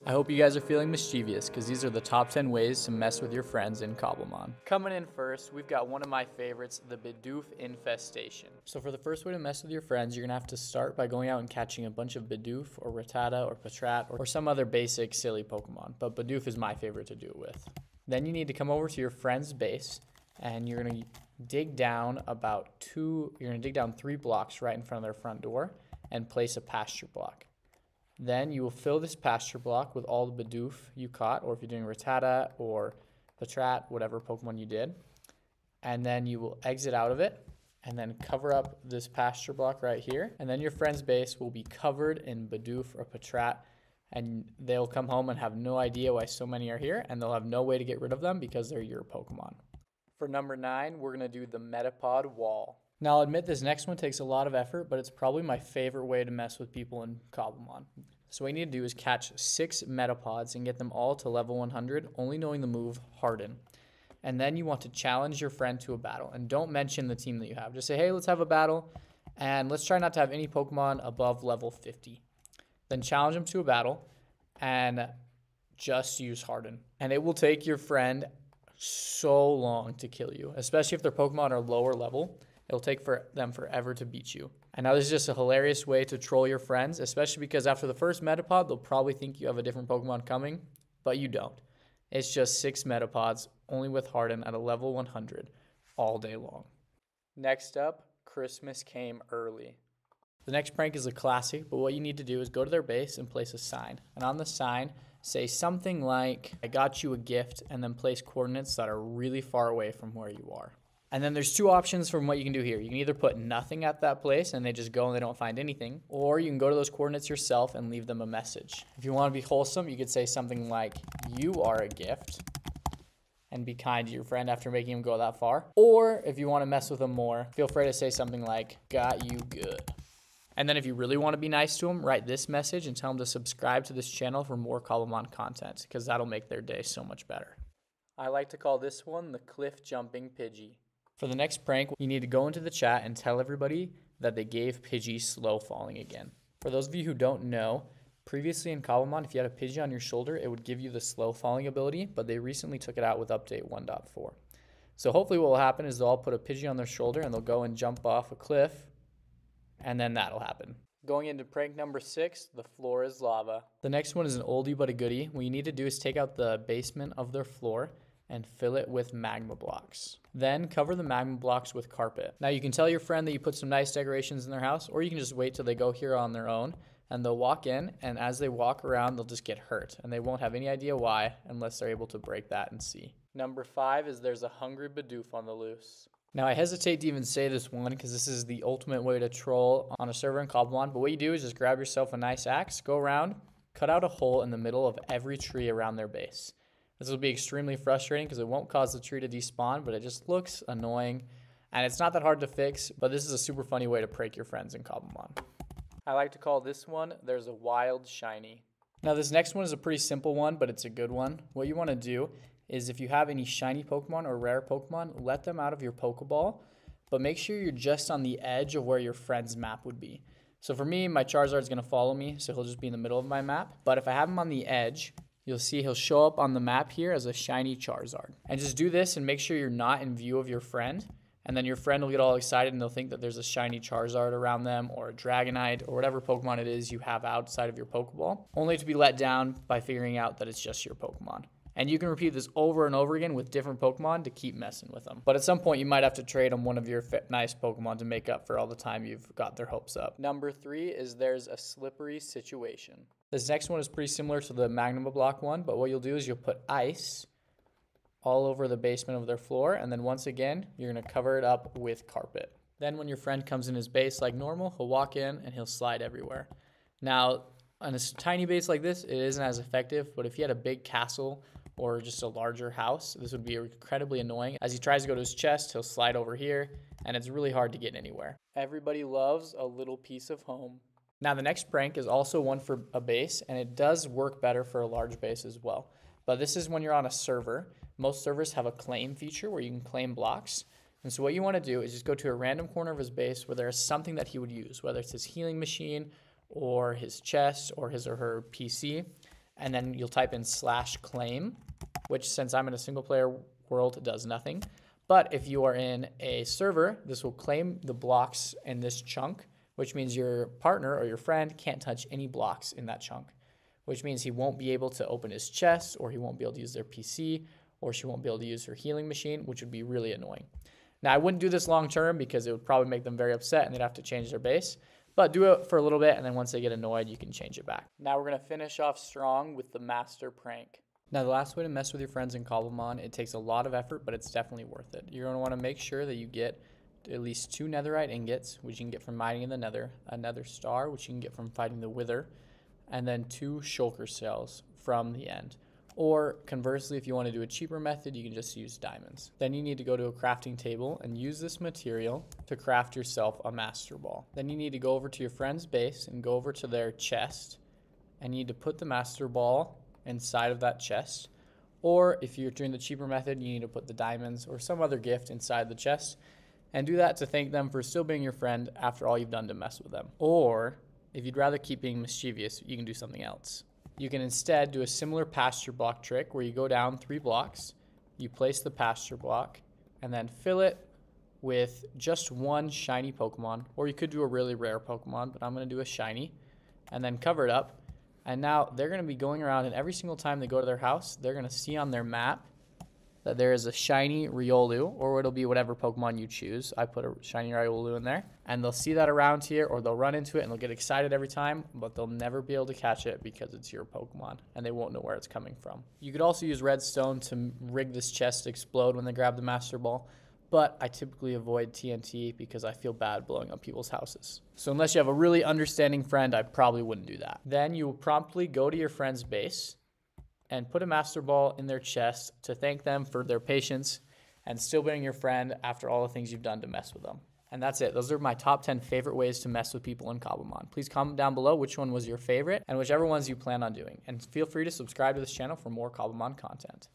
I hope you guys are feeling mischievous because these are the top 10 ways to mess with your friends in Cobblemon. Coming in first, we've got one of my favorites, the Bidoof Infestation. So for the first way to mess with your friends, you're going to have to start by going out and catching a bunch of Bidoof or Rattata or Patrat or some other basic silly Pokemon, but Bidoof is my favorite to do it with. Then you need to come over to your friend's base and you're going to dig down you're going to dig down 3 blocks right in front of their front door and place a pasture block. Then you will fill this pasture block with all the Bidoof you caught, or if you're doing Rattata or Patrat, whatever Pokemon you did. And then you will exit out of it and then cover up this pasture block right here. And then your friend's base will be covered in Bidoof or Patrat, and they'll come home and have no idea why so many are here, and they'll have no way to get rid of them because they're your Pokemon. For number 9, we're going to do the Metapod Wall. Now, I'll admit this next one takes a lot of effort, but it's probably my favorite way to mess with people in Cobblemon. So what you need to do is catch 6 Metapods and get them all to level 100, only knowing the move Harden. And then you want to challenge your friend to a battle. And don't mention the team that you have. Just say, hey, let's have a battle, and let's try not to have any Pokemon above level 50. Then challenge them to a battle, and just use Harden. And it will take your friend so long to kill you, especially if their Pokemon are lower level. It'll take them forever to beat you. And now this is just a hilarious way to troll your friends, especially because after the first Metapod, they'll probably think you have a different Pokemon coming, but you don't. It's just 6 Metapods, only with Harden at a level 100, all day long. Next up, Christmas came early. The next prank is a classic, but what you need to do is go to their base and place a sign. And on the sign, say something like, I got you a gift, and then place coordinates that are really far away from where you are. And then there's 2 options from what you can do here. You can either put nothing at that place and they just go and they don't find anything, or you can go to those coordinates yourself and leave them a message. If you want to be wholesome, you could say something like, you are a gift, and be kind to your friend after making him go that far. Or if you want to mess with them more, feel free to say something like, got you good. And then if you really want to be nice to them, write this message and tell them to subscribe to this channel for more Cobblemon content, because that'll make their day so much better. I like to call this one the cliff jumping Pidgey. For the next prank, you need to go into the chat and tell everybody that they gave Pidgey slow falling again. For those of you who don't know, previously in Cobblemon, if you had a Pidgey on your shoulder, it would give you the slow falling ability, but they recently took it out with update 1.4. So hopefully what will happen is they'll all put a Pidgey on their shoulder and they'll go and jump off a cliff, and then that'll happen. Going into prank number 6, the floor is lava. The next one is an oldie but a goodie. What you need to do is take out the basement of their floor and fill it with magma blocks. Then cover the magma blocks with carpet. Now you can tell your friend that you put some nice decorations in their house, or you can just wait till they go here on their own, and they'll walk in, and as they walk around, they'll just get hurt, and they won't have any idea why unless they're able to break that and see. Number 5 is there's a hungry Bidoof on the loose. Now I hesitate to even say this one because this is the ultimate way to troll on a server in Cobblemon, but what you do is just grab yourself a nice axe, go around, cut out a hole in the middle of every tree around their base. This will be extremely frustrating because it won't cause the tree to despawn, but it just looks annoying. And it's not that hard to fix, but this is a super funny way to prank your friends in Cobblemon. I like to call this one, there's a wild shiny. Now this next one is a pretty simple one, but it's a good one. What you want to do is if you have any shiny Pokemon or rare Pokemon, let them out of your Pokeball, but make sure you're just on the edge of where your friend's map would be. So for me, my Charizard's going to follow me, so he'll just be in the middle of my map. But if I have him on the edge, you'll see he'll show up on the map here as a shiny Charizard. And just do this and make sure you're not in view of your friend. And then your friend will get all excited and they'll think that there's a shiny Charizard around them or a Dragonite or whatever Pokemon it is you have outside of your Pokeball, only to be let down by figuring out that it's just your Pokemon. And you can repeat this over and over again with different Pokemon to keep messing with them. But at some point, you might have to trade them one of your nice Pokemon to make up for all the time you've got their hopes up. Number 3 is there's a slippery situation. This next one is pretty similar to the Magma Block one, but what you'll do is you'll put ice all over the basement of their floor, and then once again, you're going to cover it up with carpet. Then when your friend comes in his base like normal, he'll walk in and he'll slide everywhere. Now, on a tiny base like this, it isn't as effective, but if you had a big castle or just a larger house, this would be incredibly annoying. As he tries to go to his chest, he'll slide over here, and it's really hard to get anywhere. Everybody loves a little piece of home. Now the next prank is also one for a base, and it does work better for a large base as well. But this is when you're on a server. Most servers have a claim feature where you can claim blocks. And so what you want to do is just go to a random corner of his base where there is something that he would use, whether it's his healing machine or his chest or his or her PC. and then you'll type in /claim, which since I'm in a single player world does nothing. But if you are in a server, this will claim the blocks in this chunk, which means your partner or your friend can't touch any blocks in that chunk, which means he won't be able to open his chest, or he won't be able to use their PC, or she won't be able to use her healing machine, which would be really annoying. Now, I wouldn't do this long term because it would probably make them very upset and they'd have to change their base. But do it for a little bit, and then once they get annoyed, you can change it back. Now we're going to finish off strong with the master prank. Now, the last way to mess with your friends in Cobblemon, it takes a lot of effort, but it's definitely worth it. You're going to want to make sure that you get at least 2 netherite ingots, which you can get from mining in the nether, a nether star, which you can get from fighting the wither, and then 2 shulker cells from the end. Or conversely, if you want to do a cheaper method, you can just use diamonds. Then you need to go to a crafting table and use this material to craft yourself a master ball. Then you need to go over to your friend's base and go over to their chest, and you need to put the master ball inside of that chest. Or if you're doing the cheaper method, you need to put the diamonds or some other gift inside the chest, and do that to thank them for still being your friend after all you've done to mess with them. Or if you'd rather keep being mischievous, you can do something else. You can instead do a similar pasture block trick where you go down 3 blocks, you place the pasture block, and then fill it with just 1 shiny Pokemon, or you could do a really rare Pokemon, but I'm going to do a shiny, and then cover it up. And now they're going to be going around, and every single time they go to their house, they're going to see on their map that there is a shiny Riolu, or it'll be whatever Pokemon you choose. I put a shiny Riolu in there, and they'll see that around here, or they'll run into it and they'll get excited every time, but they'll never be able to catch it because it's your Pokemon, and they won't know where it's coming from. You could also use redstone to rig this chest to explode when they grab the Master Ball, but I typically avoid TNT because I feel bad blowing up people's houses. So unless you have a really understanding friend, I probably wouldn't do that. Then you will promptly go to your friend's base and put a Master Ball in their chest to thank them for their patience and still being your friend after all the things you've done to mess with them. And that's it. Those are my top 10 favorite ways to mess with people in Cobblemon. Please comment down below which one was your favorite and whichever ones you plan on doing. And feel free to subscribe to this channel for more Cobblemon content.